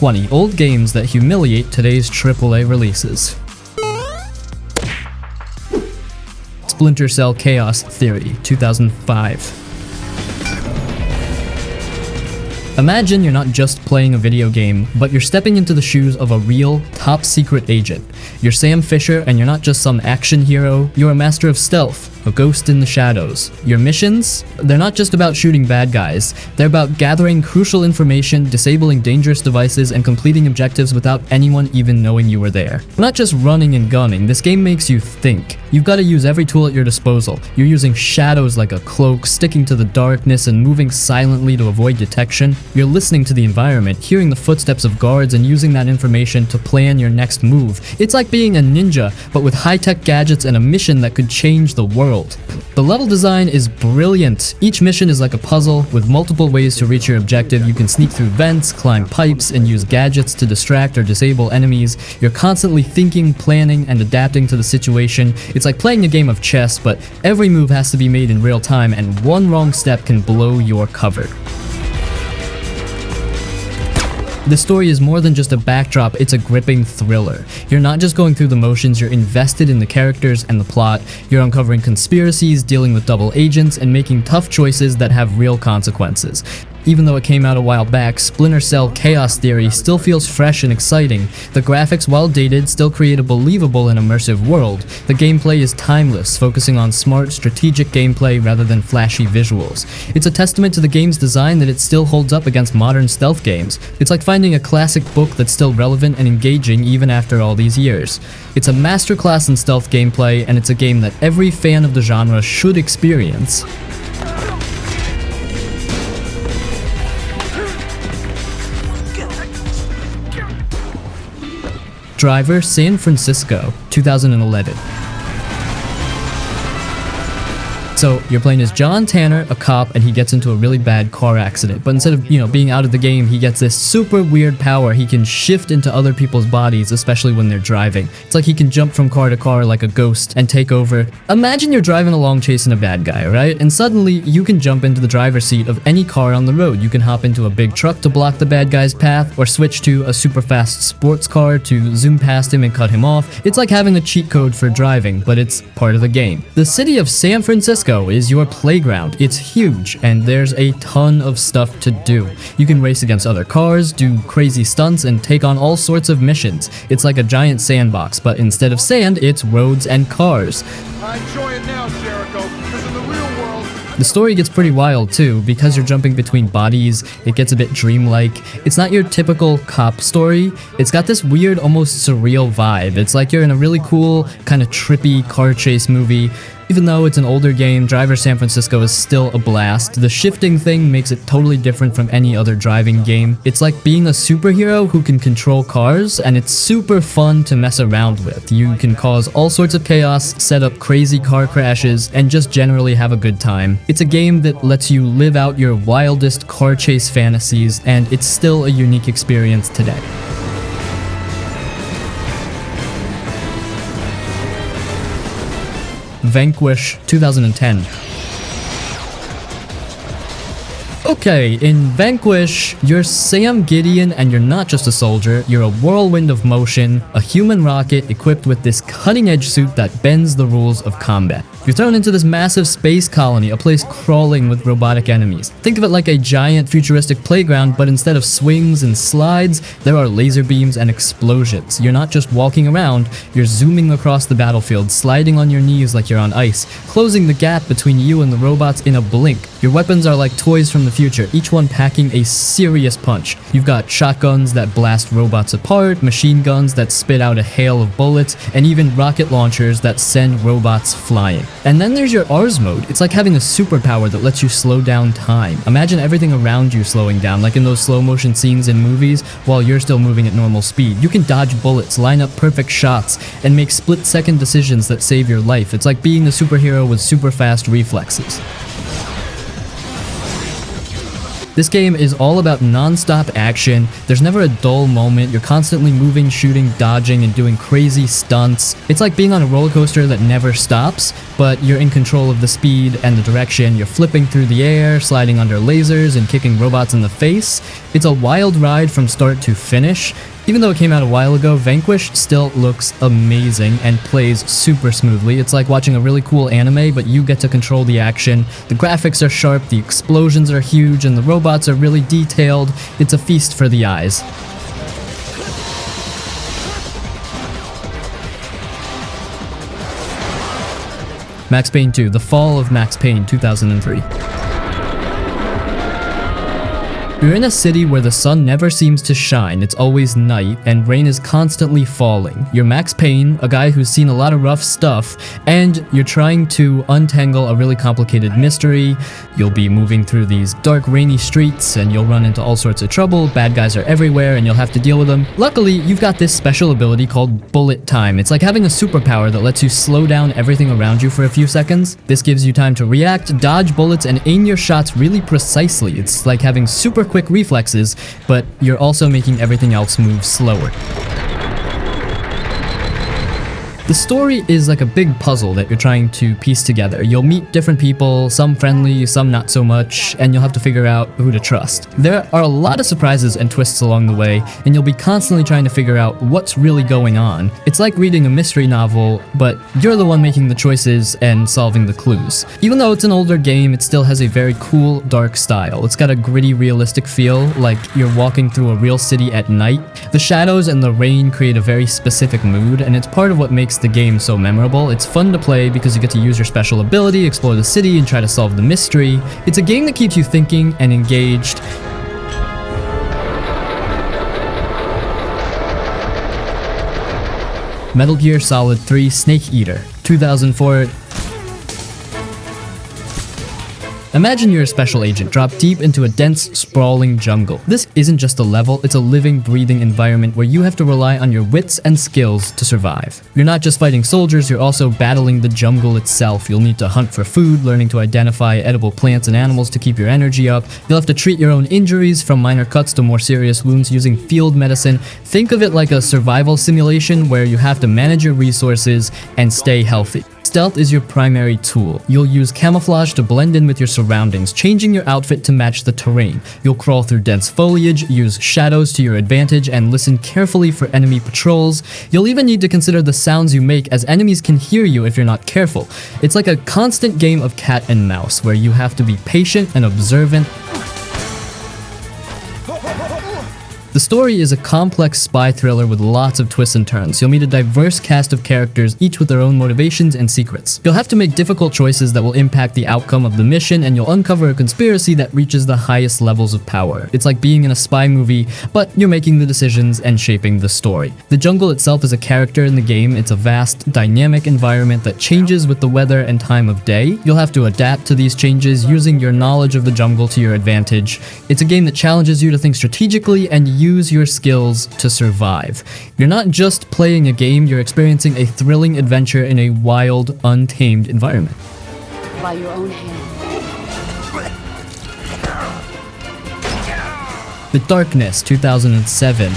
20 old games that humiliate today's AAA releases. Splinter Cell Chaos Theory, 2005. Imagine you're not just playing a video game, but you're stepping into the shoes of a real, top-secret agent. You're Sam Fisher, and you're not just some action hero, you're a master of stealth, a ghost in the shadows. Your missions? They're not just about shooting bad guys. They're about gathering crucial information, disabling dangerous devices, and completing objectives without anyone even knowing you were there. Not just running and gunning, this game makes you think. You've got to use every tool at your disposal. You're using shadows like a cloak, sticking to the darkness, and moving silently to avoid detection. You're listening to the environment, hearing the footsteps of guards, and using that information to plan your next move. It's like being a ninja, but with high-tech gadgets and a mission that could change the world. The level design is brilliant. Each mission is like a puzzle, with multiple ways to reach your objective. You can sneak through vents, climb pipes, and use gadgets to distract or disable enemies. You're constantly thinking, planning, and adapting to the situation. It's like playing a game of chess, but every move has to be made in real time, and one wrong step can blow your cover. The story is more than just a backdrop, it's a gripping thriller. You're not just going through the motions, you're invested in the characters and the plot. You're uncovering conspiracies, dealing with double agents, and making tough choices that have real consequences. Even though it came out a while back, Splinter Cell Chaos Theory still feels fresh and exciting. The graphics, while dated, still create a believable and immersive world. The gameplay is timeless, focusing on smart, strategic gameplay rather than flashy visuals. It's a testament to the game's design that it still holds up against modern stealth games. It's like finding a classic book that's still relevant and engaging even after all these years. It's a masterclass in stealth gameplay, and it's a game that every fan of the genre should experience. Driver San Francisco, 2011. So you're playing as John Tanner, a cop, and he gets into a really bad car accident. But instead of, being out of the game, he gets this super weird power. He can shift into other people's bodies, especially when they're driving. It's like he can jump from car to car like a ghost and take over. Imagine you're driving along chasing a bad guy, right? And suddenly you can jump into the driver's seat of any car on the road. You can hop into a big truck to block the bad guy's path, or switch to a super fast sports car to zoom past him and cut him off. It's like having a cheat code for driving, but it's part of the game. The city of San Francisco is your playground. It's huge, and there's a ton of stuff to do. You can race against other cars, do crazy stunts, and take on all sorts of missions. It's like a giant sandbox, but instead of sand, it's roads and cars. I enjoy it now, Jericho, because in the real world... The story gets pretty wild too, because you're jumping between bodies. It gets a bit dreamlike. It's not your typical cop story. It's got this weird, almost surreal vibe. It's like you're in a really cool, kind of trippy car chase movie. Even though it's an older game, Driver San Francisco is still a blast. The shifting thing makes it totally different from any other driving game. It's like being a superhero who can control cars, and it's super fun to mess around with. You can cause all sorts of chaos, set up crazy car crashes, and just generally have a good time. It's a game that lets you live out your wildest car chase fantasies, and it's still a unique experience today. Vanquish, 2010. Okay, in Vanquish, you're Sam Gideon, and you're not just a soldier, you're a whirlwind of motion, a human rocket equipped with this cutting-edge suit that bends the rules of combat. You're thrown into this massive space colony, a place crawling with robotic enemies. Think of it like a giant futuristic playground, but instead of swings and slides, there are laser beams and explosions. You're not just walking around, you're zooming across the battlefield, sliding on your knees like you're on ice, closing the gap between you and the robots in a blink. Your weapons are like toys from the future, each one packing a serious punch. You've got shotguns that blast robots apart, machine guns that spit out a hail of bullets, and even rocket launchers that send robots flying. And then there's your Rs mode. It's like having a superpower that lets you slow down time. Imagine everything around you slowing down, like in those slow motion scenes in movies, while you're still moving at normal speed. You can dodge bullets, line up perfect shots, and make split-second decisions that save your life. It's like being a superhero with super fast reflexes. This game is all about non-stop action. There's never a dull moment. You're constantly moving, shooting, dodging, and doing crazy stunts. It's like being on a roller coaster that never stops, but you're in control of the speed and the direction. You're flipping through the air, sliding under lasers, and kicking robots in the face. It's a wild ride from start to finish. Even though it came out a while ago, Vanquish still looks amazing and plays super smoothly. It's like watching a really cool anime, but you get to control the action. The graphics are sharp, the explosions are huge, and the robots are really detailed. It's a feast for the eyes. Max Payne 2, The Fall of Max Payne 2003. You're in a city where the sun never seems to shine, it's always night, and rain is constantly falling. You're Max Payne, a guy who's seen a lot of rough stuff, and you're trying to untangle a really complicated mystery. You'll be moving through these dark, rainy streets, and you'll run into all sorts of trouble. Bad guys are everywhere, and you'll have to deal with them. Luckily, you've got this special ability called Bullet Time. It's like having a superpower that lets you slow down everything around you for a few seconds. This gives you time to react, dodge bullets, and aim your shots really precisely. It's like having super quick reflexes, but you're also making everything else move slower. The story is like a big puzzle that you're trying to piece together. You'll meet different people, some friendly, some not so much, and you'll have to figure out who to trust. There are a lot of surprises and twists along the way, and you'll be constantly trying to figure out what's really going on. It's like reading a mystery novel, but you're the one making the choices and solving the clues. Even though it's an older game, it still has a very cool, dark style. It's got a gritty, realistic feel, like you're walking through a real city at night. The shadows and the rain create a very specific mood, and it's part of what makes the game so memorable. It's fun to play because you get to use your special ability, explore the city, and try to solve the mystery. It's a game that keeps you thinking and engaged. Metal Gear Solid 3 Snake Eater, 2004. Imagine you're a special agent, dropped deep into a dense, sprawling jungle. This isn't just a level, it's a living, breathing environment where you have to rely on your wits and skills to survive. You're not just fighting soldiers, you're also battling the jungle itself. You'll need to hunt for food, learning to identify edible plants and animals to keep your energy up. You'll have to treat your own injuries, from minor cuts to more serious wounds, using field medicine. Think of it like a survival simulation where you have to manage your resources and stay healthy. Stealth is your primary tool. You'll use camouflage to blend in with your surroundings, changing your outfit to match the terrain. You'll crawl through dense foliage, use shadows to your advantage, and listen carefully for enemy patrols. You'll even need to consider the sounds you make, as enemies can hear you if you're not careful. It's like a constant game of cat and mouse, where you have to be patient and observant. The story is a complex spy thriller with lots of twists and turns. You'll meet a diverse cast of characters, each with their own motivations and secrets. You'll have to make difficult choices that will impact the outcome of the mission, and you'll uncover a conspiracy that reaches the highest levels of power. It's like being in a spy movie, but you're making the decisions and shaping the story. The jungle itself is a character in the game. It's a vast, dynamic environment that changes with the weather and time of day. You'll have to adapt to these changes, using your knowledge of the jungle to your advantage. It's a game that challenges you to think strategically and use your skills to survive. You're not just playing a game, you're experiencing a thrilling adventure in a wild, untamed environment. By your own hand. The Darkness, 2007.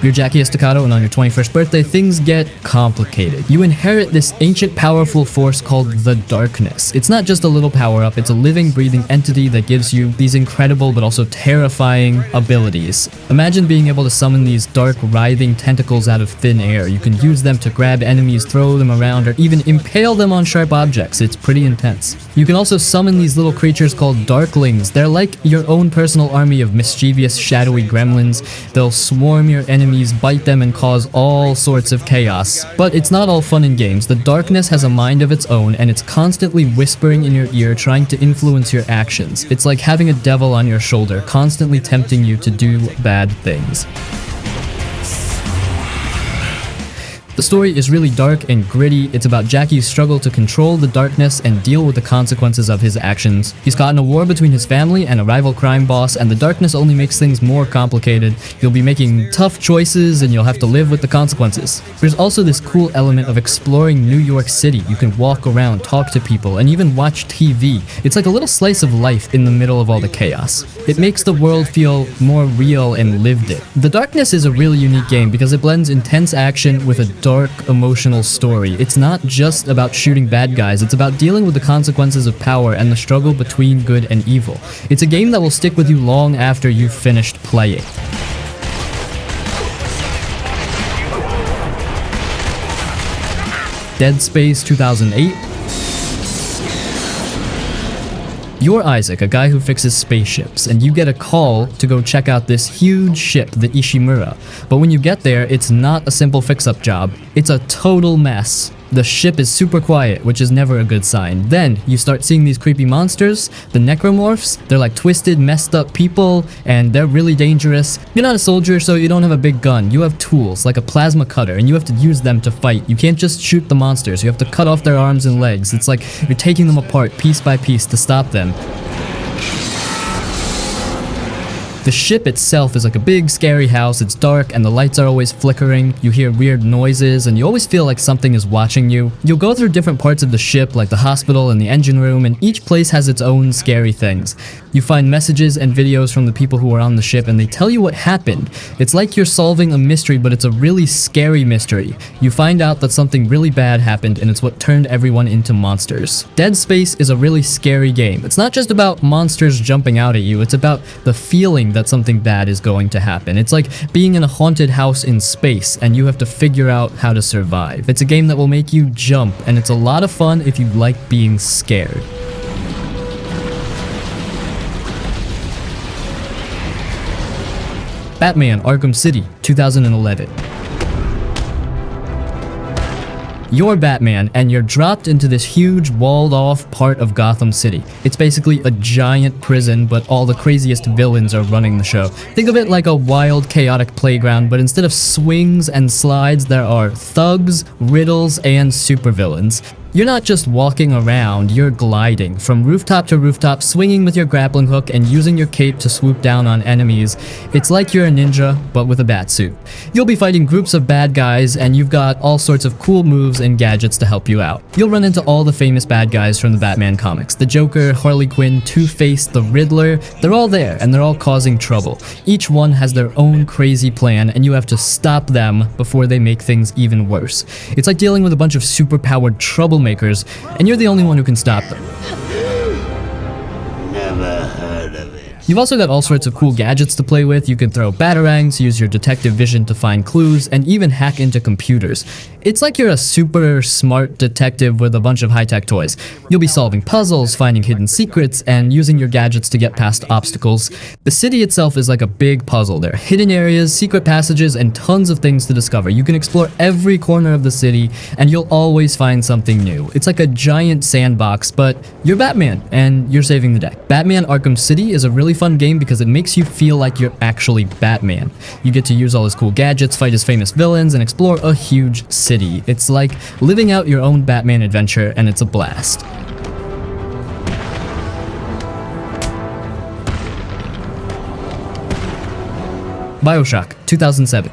You're Jackie Estacado, and on your 21st birthday, things get complicated. You inherit this ancient, powerful force called the Darkness. It's not just a little power-up, it's a living, breathing entity that gives you these incredible but also terrifying abilities. Imagine being able to summon these dark, writhing tentacles out of thin air. You can use them to grab enemies, throw them around, or even impale them on sharp objects. It's pretty intense. You can also summon these little creatures called Darklings. They're like your own personal army of mischievous, shadowy gremlins. They'll swarm your enemies, bite them, and cause all sorts of chaos. But it's not all fun and games. The Darkness has a mind of its own, and it's constantly whispering in your ear, trying to influence your actions. It's like having a devil on your shoulder, constantly tempting you to do bad things. The story is really dark and gritty. It's about Jackie's struggle to control the darkness and deal with the consequences of his actions. He's caught in a war between his family and a rival crime boss, and the darkness only makes things more complicated. You'll be making tough choices and you'll have to live with the consequences. There's also this cool element of exploring New York City. You can walk around, talk to people, and even watch TV. It's like a little slice of life in the middle of all the chaos. It makes the world feel more real and lived in. The Darkness is a really unique game because it blends intense action with a dark, emotional story. It's not just about shooting bad guys, it's about dealing with the consequences of power and the struggle between good and evil. It's a game that will stick with you long after you've finished playing. Dead Space 2008. You're Isaac, a guy who fixes spaceships, and you get a call to go check out this huge ship, the Ishimura. But when you get there, it's not a simple fix-up job. It's a total mess. The ship is super quiet, which is never a good sign. Then, you start seeing these creepy monsters, the necromorphs. They're like twisted, messed up people, and they're really dangerous. You're not a soldier, so you don't have a big gun. You have tools, like a plasma cutter, and you have to use them to fight. You can't just shoot the monsters. You have to cut off their arms and legs. It's like you're taking them apart piece by piece to stop them. The ship itself is like a big scary house. It's dark and the lights are always flickering. You hear weird noises and you always feel like something is watching you. You'll go through different parts of the ship like the hospital and the engine room, and each place has its own scary things. You find messages and videos from the people who are on the ship and they tell you what happened. It's like you're solving a mystery, but it's a really scary mystery. You find out that something really bad happened and it's what turned everyone into monsters. Dead Space is a really scary game. It's not just about monsters jumping out at you, it's about the feeling that something bad is going to happen. It's like being in a haunted house in space and you have to figure out how to survive. It's a game that will make you jump, and it's a lot of fun if you like being scared. Batman Arkham City 2011. You're Batman, and you're dropped into this huge walled-off part of Gotham City. It's basically a giant prison, but all the craziest villains are running the show. Think of it like a wild, chaotic playground, but instead of swings and slides, there are thugs, riddles, and supervillains. You're not just walking around, you're gliding from rooftop to rooftop, swinging with your grappling hook and using your cape to swoop down on enemies. It's like you're a ninja, but with a bat suit. You'll be fighting groups of bad guys, and you've got all sorts of cool moves and gadgets to help you out. You'll run into all the famous bad guys from the Batman comics. The Joker, Harley Quinn, Two-Face, the Riddler, they're all there, and they're all causing trouble. Each one has their own crazy plan, and you have to stop them before they make things even worse. It's like dealing with a bunch of super-powered troublemakers, and you're the only one who can stop them. Never heard of it. You've also got all sorts of cool gadgets to play with. You can throw batarangs, use your detective vision to find clues, and even hack into computers. It's like you're a super smart detective with a bunch of high-tech toys. You'll be solving puzzles, finding hidden secrets, and using your gadgets to get past obstacles. The city itself is like a big puzzle. There are hidden areas, secret passages, and tons of things to discover. You can explore every corner of the city, and you'll always find something new. It's like a giant sandbox, but you're Batman, and you're saving the day. Batman Arkham City is a really fun game because it makes you feel like you're actually Batman. You get to use all his cool gadgets, fight his famous villains, and explore a huge city. It's like living out your own Batman adventure, and it's a blast. BioShock 2007.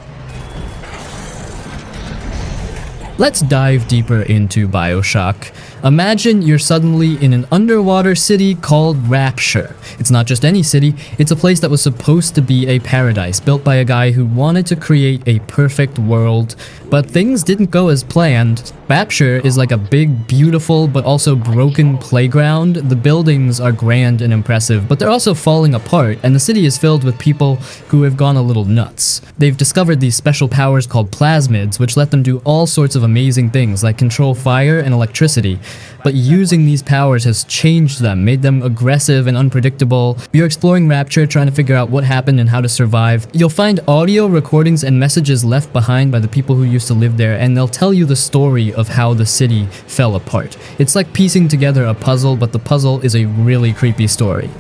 Let's dive deeper into BioShock. Imagine you're suddenly in an underwater city called Rapture. It's not just any city, it's a place that was supposed to be a paradise, built by a guy who wanted to create a perfect world, but things didn't go as planned. Rapture is like a big, beautiful, but also broken playground. The buildings are grand and impressive, but they're also falling apart, and the city is filled with people who have gone a little nuts. They've discovered these special powers called plasmids, which let them do all sorts of amazing things, like control fire and electricity. But using these powers has changed them, made them aggressive and unpredictable. You're exploring Rapture, trying to figure out what happened and how to survive. You'll find audio recordings and messages left behind by the people who used to live there, and they'll tell you the story of how the city fell apart. It's like piecing together a puzzle, but the puzzle is a really creepy story.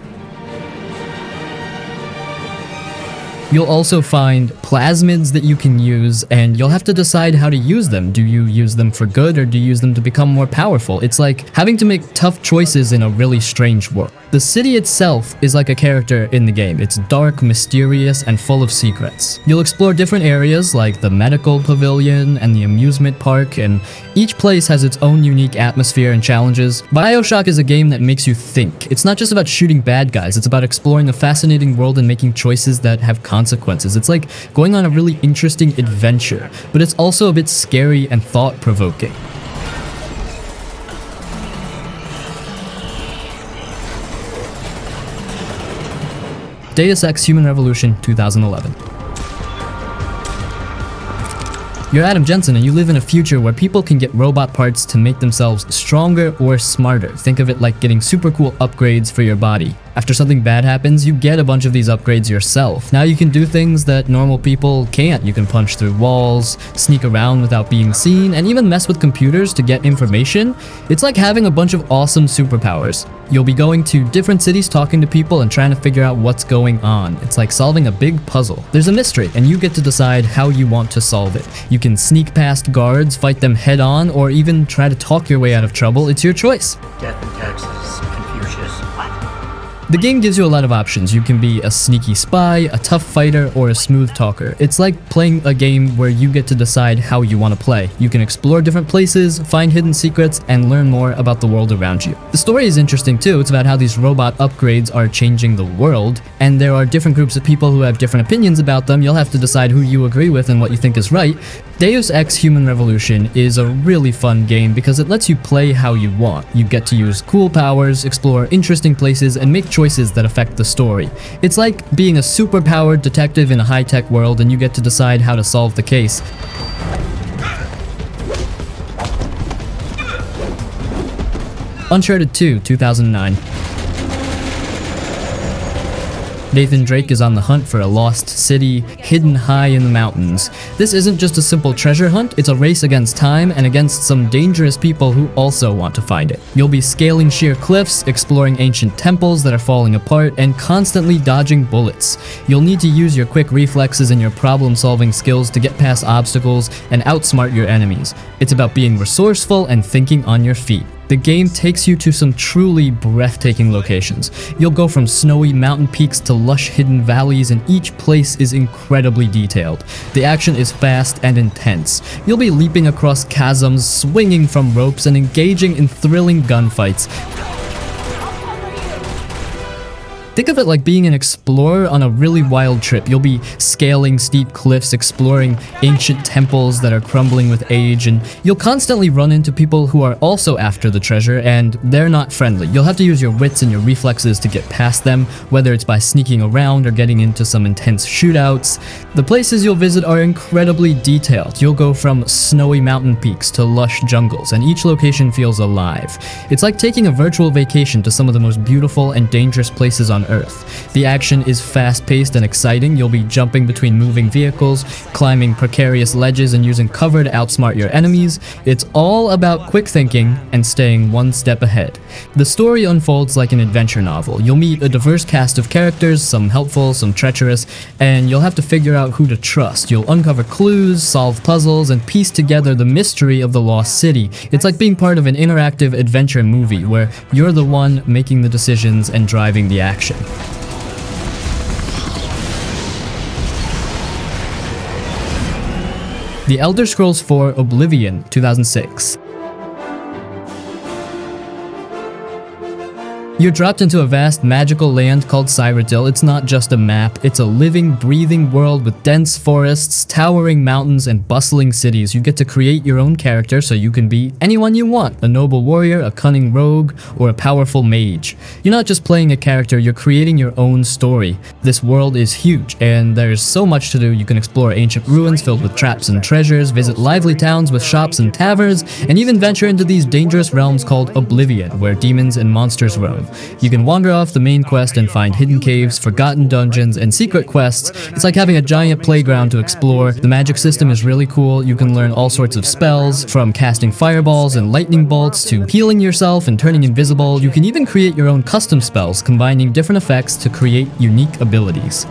You'll also find plasmids that you can use, and you'll have to decide how to use them. Do you use them for good, or do you use them to become more powerful? It's like having to make tough choices in a really strange world. The city itself is like a character in the game. It's dark, mysterious, and full of secrets. You'll explore different areas like the medical pavilion and the amusement park, and each place has its own unique atmosphere and challenges. BioShock is a game that makes you think. It's not just about shooting bad guys, it's about exploring a fascinating world and making choices that have consequences. It's like going on a really interesting adventure, but it's also a bit scary and thought-provoking. Deus Ex Human Revolution 2011. You're Adam Jensen, and you live in a future where people can get robot parts to make themselves stronger or smarter. Think of it like getting super cool upgrades for your body. After something bad happens, you get a bunch of these upgrades yourself. Now you can do things that normal people can't. You can punch through walls, sneak around without being seen, and even mess with computers to get information. It's like having a bunch of awesome superpowers. You'll be going to different cities, talking to people, and trying to figure out what's going on. It's like solving a big puzzle. There's a mystery, and you get to decide how you want to solve it. You can sneak past guards, fight them head on, or even try to talk your way out of trouble. It's your choice. Death in Texas. Confucius. What? The game gives you a lot of options. You can be a sneaky spy, a tough fighter, or a smooth talker. It's like playing a game where you get to decide how you want to play. You can explore different places, find hidden secrets, and learn more about the world around you. The story is interesting too. It's about how these robot upgrades are changing the world, and there are different groups of people who have different opinions about them. You'll have to decide who you agree with and what you think is right. Deus Ex Human Revolution is a really fun game because it lets you play how you want. You get to use cool powers, explore interesting places, and make choices that affect the story. It's like being a super-powered detective in a high-tech world, and you get to decide how to solve the case. Uncharted 2, 2009. Nathan Drake is on the hunt for a lost city hidden high in the mountains. This isn't just a simple treasure hunt, it's a race against time and against some dangerous people who also want to find it. You'll be scaling sheer cliffs, exploring ancient temples that are falling apart, and constantly dodging bullets. You'll need to use your quick reflexes and your problem-solving skills to get past obstacles and outsmart your enemies. It's about being resourceful and thinking on your feet. The game takes you to some truly breathtaking locations. You'll go from snowy mountain peaks to lush hidden valleys, and each place is incredibly detailed. The action is fast and intense. You'll be leaping across chasms, swinging from ropes, and engaging in thrilling gunfights. Think of it like being an explorer on a really wild trip. You'll be scaling steep cliffs, exploring ancient temples that are crumbling with age, and you'll constantly run into people who are also after the treasure, and they're not friendly. You'll have to use your wits and your reflexes to get past them, whether it's by sneaking around or getting into some intense shootouts. The places you'll visit are incredibly detailed. You'll go from snowy mountain peaks to lush jungles, and each location feels alive. It's like taking a virtual vacation to some of the most beautiful and dangerous places on Earth. The action is fast-paced and exciting. You'll be jumping between moving vehicles, climbing precarious ledges, and using cover to outsmart your enemies. It's all about quick thinking and staying one step ahead. The story unfolds like an adventure novel. You'll meet a diverse cast of characters, some helpful, some treacherous, and you'll have to figure out who to trust. You'll uncover clues, solve puzzles, and piece together the mystery of the lost city. It's like being part of an interactive adventure movie where you're the one making the decisions and driving the action. The Elder Scrolls IV Oblivion, 2006. You're dropped into a vast magical land called Cyrodiil. It's not just a map, it's a living, breathing world with dense forests, towering mountains, and bustling cities. You get to create your own character so you can be anyone you want, a noble warrior, a cunning rogue, or a powerful mage. You're not just playing a character, you're creating your own story. This world is huge, and there's so much to do. You can explore ancient ruins filled with traps and treasures, visit lively towns with shops and taverns, and even venture into these dangerous realms called Oblivion, where demons and monsters roam. You can wander off the main quest and find hidden caves, forgotten dungeons, and secret quests. It's like having a giant playground to explore. The magic system is really cool. You can learn all sorts of spells, from casting fireballs and lightning bolts to healing yourself and turning invisible. You can even create your own custom spells, combining different effects to create unique abilities.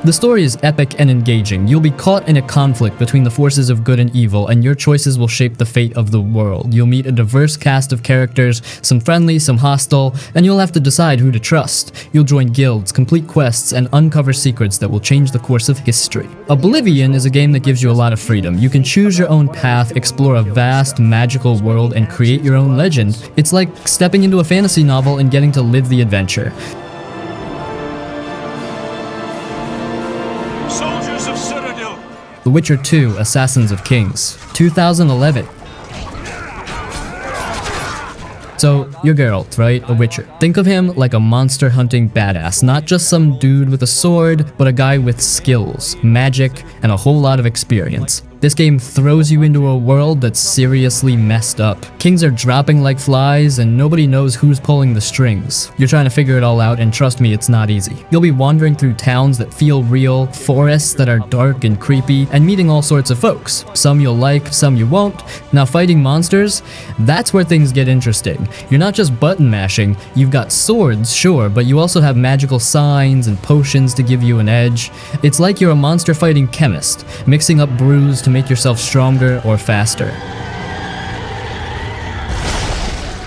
The story is epic and engaging. You'll be caught in a conflict between the forces of good and evil, and your choices will shape the fate of the world. You'll meet a diverse cast of characters, some friendly, some hostile, and you'll have to decide who to trust. You'll join guilds, complete quests, and uncover secrets that will change the course of history. Oblivion is a game that gives you a lot of freedom. You can choose your own path, explore a vast, magical world, and create your own legend. It's like stepping into a fantasy novel and getting to live the adventure. Soldiers of Citadel. The Witcher 2: Assassins of Kings, 2011. So, you're Geralt, right? A Witcher. Think of him like a monster hunting badass, not just some dude with a sword, but a guy with skills, magic, and a whole lot of experience. This game throws you into a world that's seriously messed up. Kings are dropping like flies, and nobody knows who's pulling the strings. You're trying to figure it all out, and trust me, it's not easy. You'll be wandering through towns that feel real, forests that are dark and creepy, and meeting all sorts of folks. Some you'll like, some you won't. Now fighting monsters, that's where things get interesting. You're not just button mashing, you've got swords, sure, but you also have magical signs and potions to give you an edge. It's like you're a monster fighting chemist, mixing up brews to make yourself stronger or faster.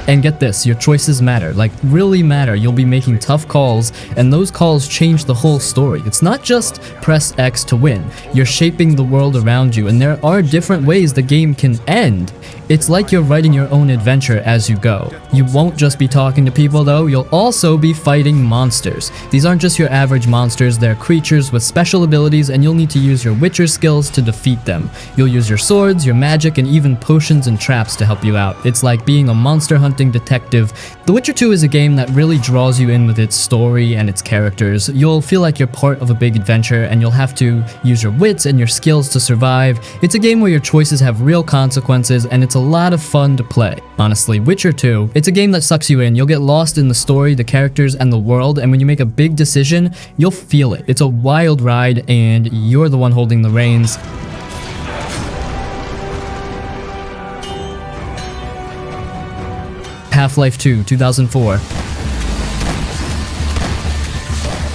And get this, your choices matter, like really matter. You'll be making tough calls, and those calls change the whole story. It's not just press X to win. You're shaping the world around you, and there are different ways the game can end. It's like you're writing your own adventure as you go. You won't just be talking to people though, you'll also be fighting monsters. These aren't just your average monsters, they're creatures with special abilities, and you'll need to use your Witcher skills to defeat them. You'll use your swords, your magic, and even potions and traps to help you out. It's like being a monster hunting detective. The Witcher 2 is a game that really draws you in with its story and its characters. You'll feel like you're part of a big adventure, and you'll have to use your wits and your skills to survive. It's a game where your choices have real consequences, and it's a lot of fun to play. Honestly, Witcher 2, it's a game that sucks you in. You'll get lost in the story, the characters, and the world, and when you make a big decision, you'll feel it. It's a wild ride, and you're the one holding the reins. Half-Life 2, 2004.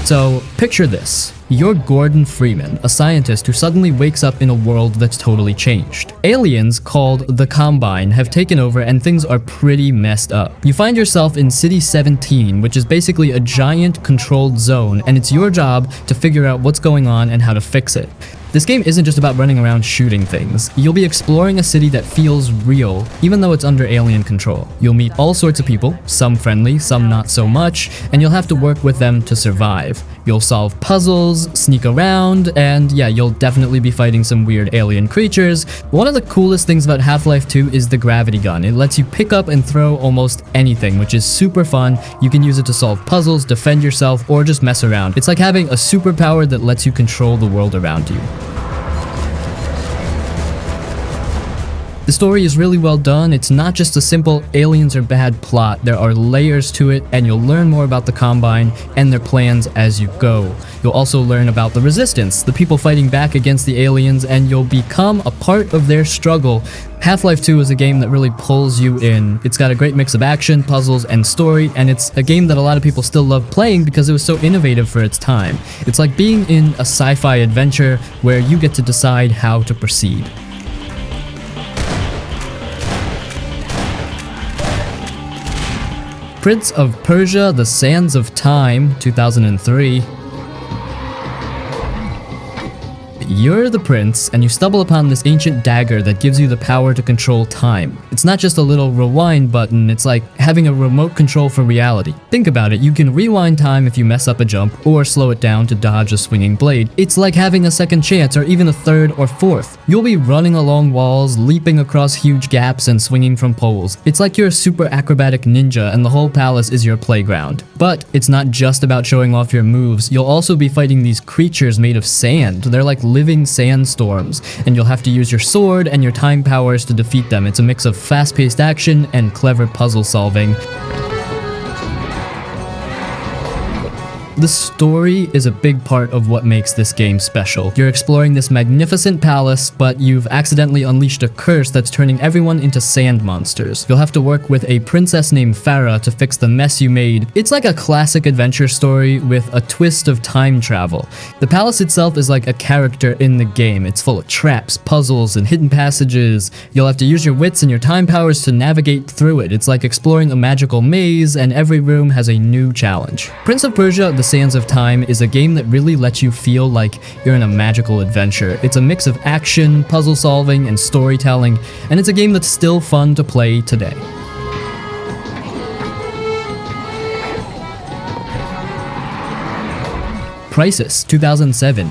So, picture this. You're Gordon Freeman, a scientist who suddenly wakes up in a world that's totally changed. Aliens called the Combine have taken over, and things are pretty messed up. You find yourself in City 17, which is basically a giant controlled zone, and it's your job to figure out what's going on and how to fix it. This game isn't just about running around shooting things. You'll be exploring a city that feels real, even though it's under alien control. You'll meet all sorts of people, some friendly, some not so much, and you'll have to work with them to survive. You'll solve puzzles, sneak around, and yeah, you'll definitely be fighting some weird alien creatures. One of the coolest things about Half-Life 2 is the gravity gun. It lets you pick up and throw almost anything, which is super fun. You can use it to solve puzzles, defend yourself, or just mess around. It's like having a superpower that lets you control the world around you. The story is really well done. It's not just a simple aliens are bad plot. There are layers to it, and you'll learn more about the Combine and their plans as you go. You'll also learn about the Resistance, the people fighting back against the aliens, and you'll become a part of their struggle. Half-Life 2 is a game that really pulls you in. It's got a great mix of action, puzzles, and story, and it's a game that a lot of people still love playing because it was so innovative for its time. It's like being in a sci-fi adventure where you get to decide how to proceed. Prince of Persia: The Sands of Time, 2003. You're the prince, and you stumble upon this ancient dagger that gives you the power to control time. It's not just a little rewind button, it's like having a remote control for reality. Think about it, you can rewind time if you mess up a jump, or slow it down to dodge a swinging blade. It's like having a second chance, or even a third or fourth. You'll be running along walls, leaping across huge gaps, and swinging from poles. It's like you're a super acrobatic ninja, and the whole palace is your playground. But it's not just about showing off your moves, you'll also be fighting these creatures made of sand. They're like living sandstorms, and you'll have to use your sword and your time powers to defeat them. It's a mix of fast-paced action and clever puzzle solving. The story is a big part of what makes this game special. You're exploring this magnificent palace, but you've accidentally unleashed a curse that's turning everyone into sand monsters. You'll have to work with a princess named F.E.A.R to fix the mess you made. It's like a classic adventure story with a twist of time travel. The palace itself is like a character in the game. It's full of traps, puzzles, and hidden passages. You'll have to use your wits and your time powers to navigate through it. It's like exploring a magical maze, and every room has a new challenge. Prince of Persia: The Sands of Time is a game that really lets you feel like you're in a magical adventure. It's a mix of action, puzzle solving, and storytelling, and it's a game that's still fun to play today. Crysis, 2007.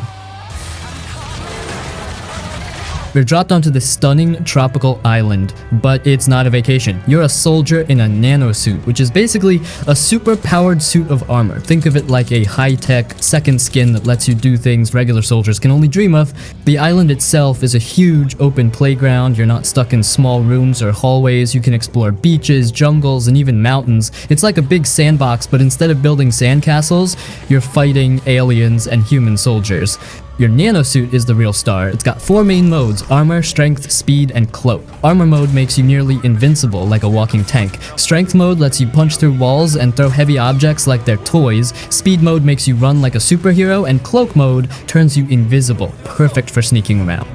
You're dropped onto this stunning tropical island, but it's not a vacation. You're a soldier in a nanosuit, which is basically a super-powered suit of armor. Think of it like a high-tech second skin that lets you do things regular soldiers can only dream of. The island itself is a huge open playground. You're not stuck in small rooms or hallways. You can explore beaches, jungles, and even mountains. It's like a big sandbox, but instead of building sandcastles, you're fighting aliens and human soldiers. Your nanosuit is the real star. It's got 4 main modes: armor, strength, speed, and cloak. Armor mode makes you nearly invincible, like a walking tank. Strength mode lets you punch through walls and throw heavy objects like they're toys. Speed mode makes you run like a superhero, and cloak mode turns you invisible, perfect for sneaking around.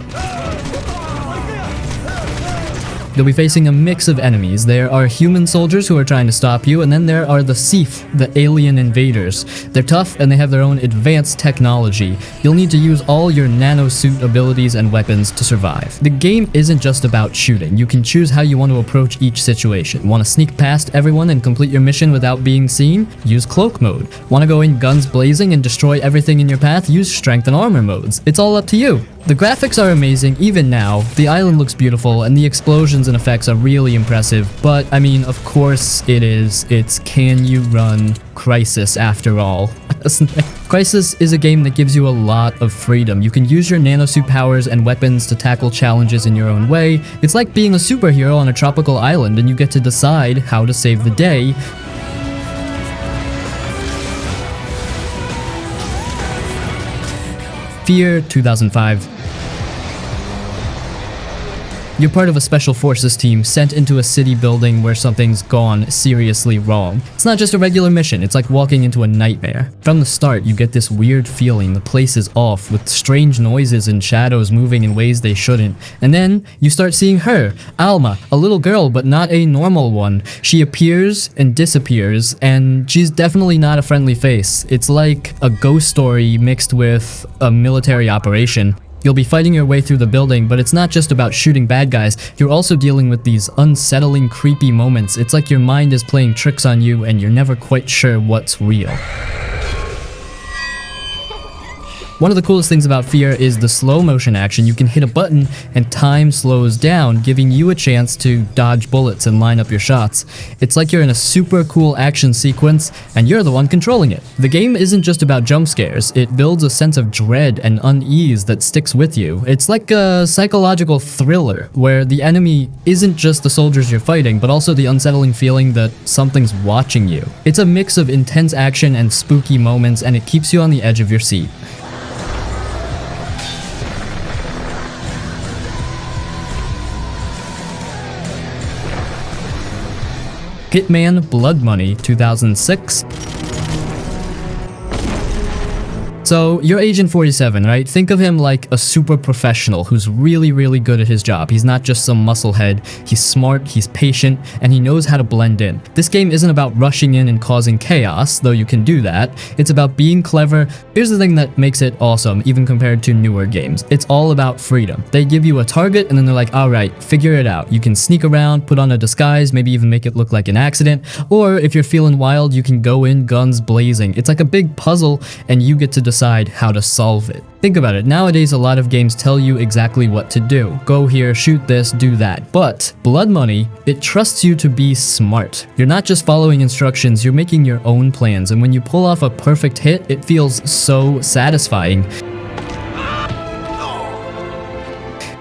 You'll be facing a mix of enemies. There are human soldiers who are trying to stop you, and then there are the Thief, the alien invaders. They're tough and they have their own advanced technology. You'll need to use all your nanosuit abilities and weapons to survive. The game isn't just about shooting. You can choose how you want to approach each situation. Want to sneak past everyone and complete your mission without being seen? Use cloak mode. Want to go in guns blazing and destroy everything in your path? Use strength and armor modes. It's all up to you. The graphics are amazing even now, the island looks beautiful, and the explosions and effects are really impressive, but I mean, of course it is. It's can you run Crysis after all. Crysis is a game that gives you a lot of freedom. You can use your nanosuit powers and weapons to tackle challenges in your own way. It's like being a superhero on a tropical island, and you get to decide how to save the day. F.E.A.R. 2005. You're part of a special forces team sent into a city building where something's gone seriously wrong. It's not just a regular mission, it's like walking into a nightmare. From the start, you get this weird feeling the place is off, with strange noises and shadows moving in ways they shouldn't. And then, you start seeing her, Alma, a little girl but not a normal one. She appears and disappears, and she's definitely not a friendly face. It's like a ghost story mixed with a military operation. You'll be fighting your way through the building, but it's not just about shooting bad guys. You're also dealing with these unsettling, creepy moments. It's like your mind is playing tricks on you and you're never quite sure what's real. One of the coolest things about F.E.A.R. is the slow motion action. You can hit a button and time slows down, giving you a chance to dodge bullets and line up your shots. It's like you're in a super cool action sequence and you're the one controlling it. The game isn't just about jump scares. It builds a sense of dread and unease that sticks with you. It's like a psychological thriller where the enemy isn't just the soldiers you're fighting, but also the unsettling feeling that something's watching you. It's a mix of intense action and spooky moments, and it keeps you on the edge of your seat. Hitman Blood Money, 2006. So, you're Agent 47, right? Think of him like a super professional who's really good at his job. He's not just some musclehead. He's smart, he's patient, and he knows how to blend in. This game isn't about rushing in and causing chaos, though you can do that. It's about being clever. Here's the thing that makes it awesome, even compared to newer games. It's all about freedom. They give you a target, and then they're like, alright, figure it out. You can sneak around, put on a disguise, maybe even make it look like an accident, or if you're feeling wild, you can go in guns blazing. It's like a big puzzle, and you get to decide how to solve it. Think about it, nowadays a lot of games tell you exactly what to do. Go here, shoot this, do that. But Blood Money, it trusts you to be smart. You're not just following instructions, you're making your own plans, and when you pull off a perfect hit, it feels so satisfying.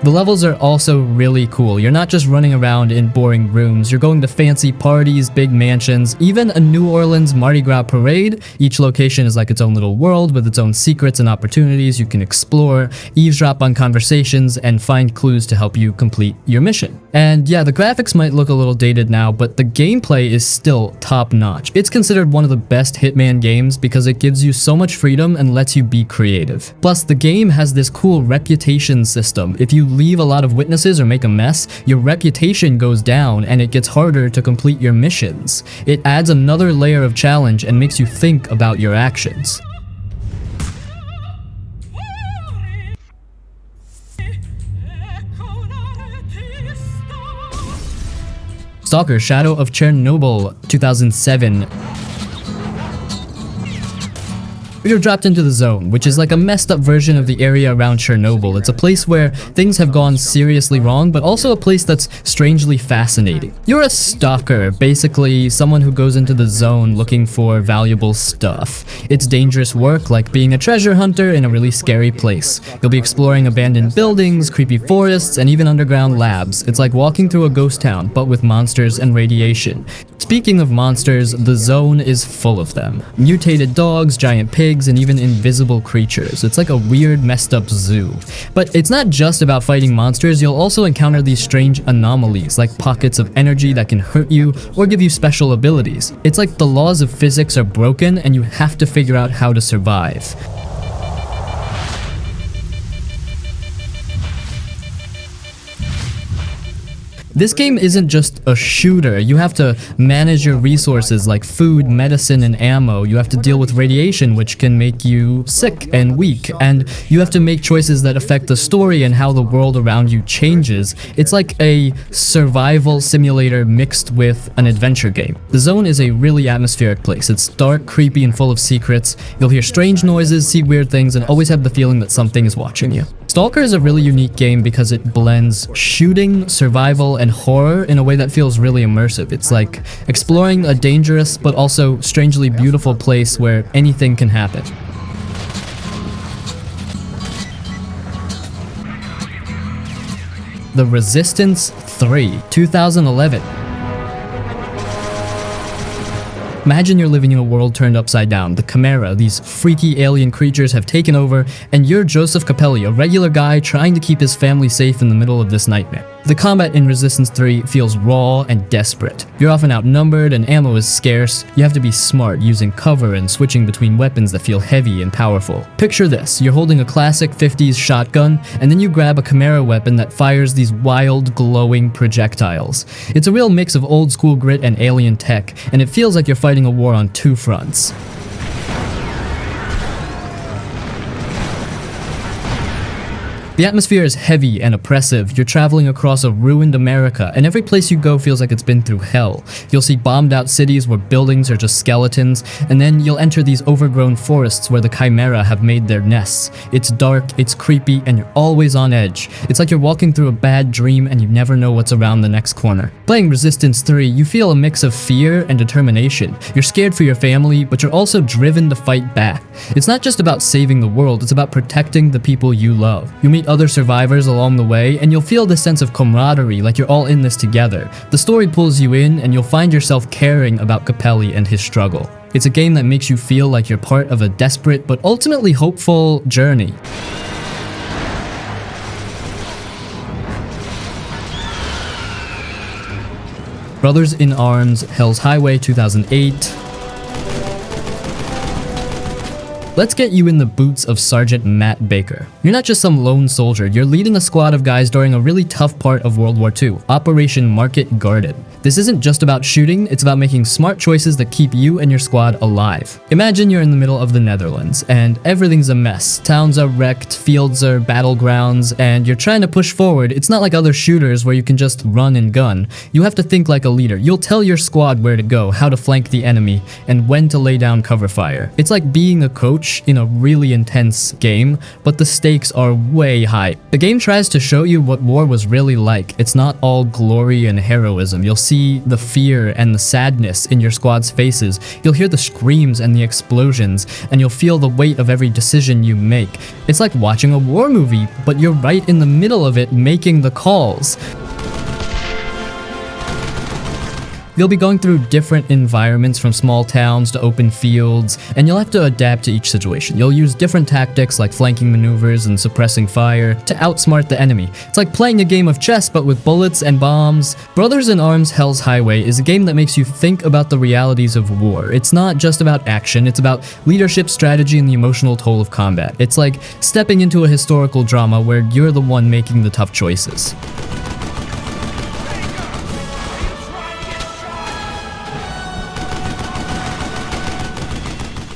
The levels are also really cool. You're not just running around in boring rooms, you're going to fancy parties, big mansions, even a New Orleans Mardi Gras parade. Each location is like its own little world with its own secrets and opportunities you can explore, eavesdrop on conversations, and find clues to help you complete your mission. And yeah, the graphics might look a little dated now, but the gameplay is still top notch. It's considered one of the best Hitman games because it gives you so much freedom and lets you be creative. Plus, the game has this cool reputation system. If you leave a lot of witnesses or make a mess, your reputation goes down and it gets harder to complete your missions. It adds another layer of challenge and makes you think about your actions. S.T.A.L.K.E.R. Shadow of Chernobyl, 2007. You're dropped into the zone, which is like a messed up version of the area around Chernobyl. It's a place where things have gone seriously wrong, but also a place that's strangely fascinating. You're a stalker, basically someone who goes into the zone looking for valuable stuff. It's dangerous work, like being a treasure hunter in a really scary place. You'll be exploring abandoned buildings, creepy forests, and even underground labs. It's like walking through a ghost town, but with monsters and radiation. Speaking of monsters, the zone is full of them. Mutated dogs, giant pigs, and even invisible creatures. It's like a weird, messed up zoo. But it's not just about fighting monsters, you'll also encounter these strange anomalies, like pockets of energy that can hurt you or give you special abilities. It's like the laws of physics are broken and you have to figure out how to survive. This game isn't just a shooter. You have to manage your resources like food, medicine, and ammo. You have to deal with radiation, which can make you sick and weak. And you have to make choices that affect the story and how the world around you changes. It's like a survival simulator mixed with an adventure game. The zone is a really atmospheric place. It's dark, creepy, and full of secrets. You'll hear strange noises, see weird things, and always have the feeling that something is watching you. S.T.A.L.K.E.R. is a really unique game because it blends shooting, survival, and horror in a way that feels really immersive. It's like exploring a dangerous but also strangely beautiful place where anything can happen. The Resistance 3, 2011. Imagine you're living in a world turned upside down. The Chimera, these freaky alien creatures, have taken over, and you're Joseph Capelli, a regular guy trying to keep his family safe in the middle of this nightmare. The combat in Resistance 3 feels raw and desperate. You're often outnumbered and ammo is scarce. You have to be smart, using cover and switching between weapons that feel heavy and powerful. Picture this, you're holding a classic 50s shotgun, and then you grab a Chimera weapon that fires these wild, glowing projectiles. It's a real mix of old school grit and alien tech, and it feels like you're fighting a war on two fronts. The atmosphere is heavy and oppressive. You're traveling across a ruined America, and every place you go feels like it's been through hell. You'll see bombed out cities where buildings are just skeletons, and then you'll enter these overgrown forests where the Chimera have made their nests. It's dark, it's creepy, and you're always on edge. It's like you're walking through a bad dream and you never know what's around the next corner. Playing Resistance 3, you feel a mix of fear and determination. You're scared for your family, but you're also driven to fight back. It's not just about saving the world, it's about protecting the people you love. You meet other survivors along the way, and you'll feel this sense of camaraderie, like you're all in this together. The story pulls you in, and you'll find yourself caring about Capelli and his struggle. It's a game that makes you feel like you're part of a desperate but ultimately hopeful journey. Brothers in Arms, Hell's Highway, 2008. Let's get you in the boots of Sergeant Matt Baker. You're not just some lone soldier, you're leading a squad of guys during a really tough part of World War II, Operation Market Garden. This isn't just about shooting, it's about making smart choices that keep you and your squad alive. Imagine you're in the middle of the Netherlands, and everything's a mess. Towns are wrecked, fields are battlegrounds, and you're trying to push forward. It's not like other shooters where you can just run and gun. You have to think like a leader. You'll tell your squad where to go, how to flank the enemy, and when to lay down cover fire. It's like being a coach in a really intense game, but the stakes are way high. The game tries to show you what war was really like. It's not all glory and heroism. You'll see see the fear and the sadness in your squad's faces. You'll hear the screams and the explosions, and you'll feel the weight of every decision you make. It's like watching a war movie, but you're right in the middle of it making the calls. You'll be going through different environments, from small towns to open fields, and you'll have to adapt to each situation. You'll use different tactics like flanking maneuvers and suppressing fire to outsmart the enemy. It's like playing a game of chess but with bullets and bombs. Brothers in Arms Hell's Highway is a game that makes you think about the realities of war. It's not just about action, it's about leadership, strategy, and the emotional toll of combat. It's like stepping into a historical drama where you're the one making the tough choices.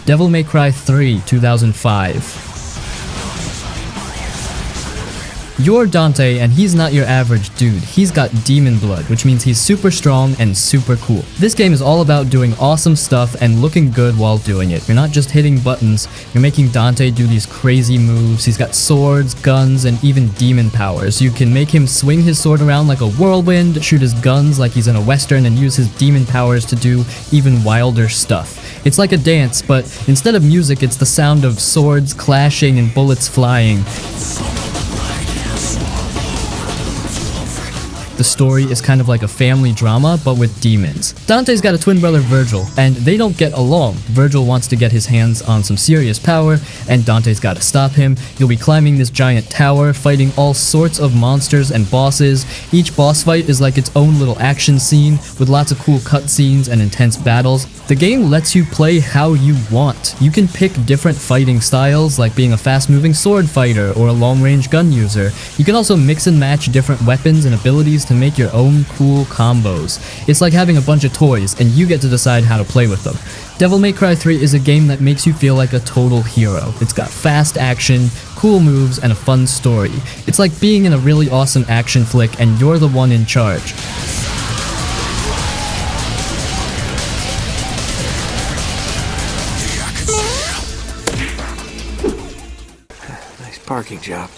Devil May Cry 3, 2005. You're Dante, and he's not your average dude. He's got demon blood, which means he's super strong and super cool. This game is all about doing awesome stuff and looking good while doing it. You're not just hitting buttons, you're making Dante do these crazy moves. He's got swords, guns, and even demon powers. You can make him swing his sword around like a whirlwind, shoot his guns like he's in a western, and use his demon powers to do even wilder stuff. It's like a dance, but instead of music, it's the sound of swords clashing and bullets flying. The story is kind of like a family drama, but with demons. Dante's got a twin brother, Virgil, and they don't get along. Virgil wants to get his hands on some serious power, and Dante's gotta stop him. You'll be climbing this giant tower, fighting all sorts of monsters and bosses. Each boss fight is like its own little action scene, with lots of cool cutscenes and intense battles. The game lets you play how you want. You can pick different fighting styles, like being a fast-moving sword fighter or a long-range gun user. You can also mix and match different weapons and abilities to make your own cool combos. It's like having a bunch of toys, and you get to decide how to play with them. Devil May Cry 3 is a game that makes you feel like a total hero. It's got fast action, cool moves, and a fun story. It's like being in a really awesome action flick, and you're the one in charge. Nice parking job.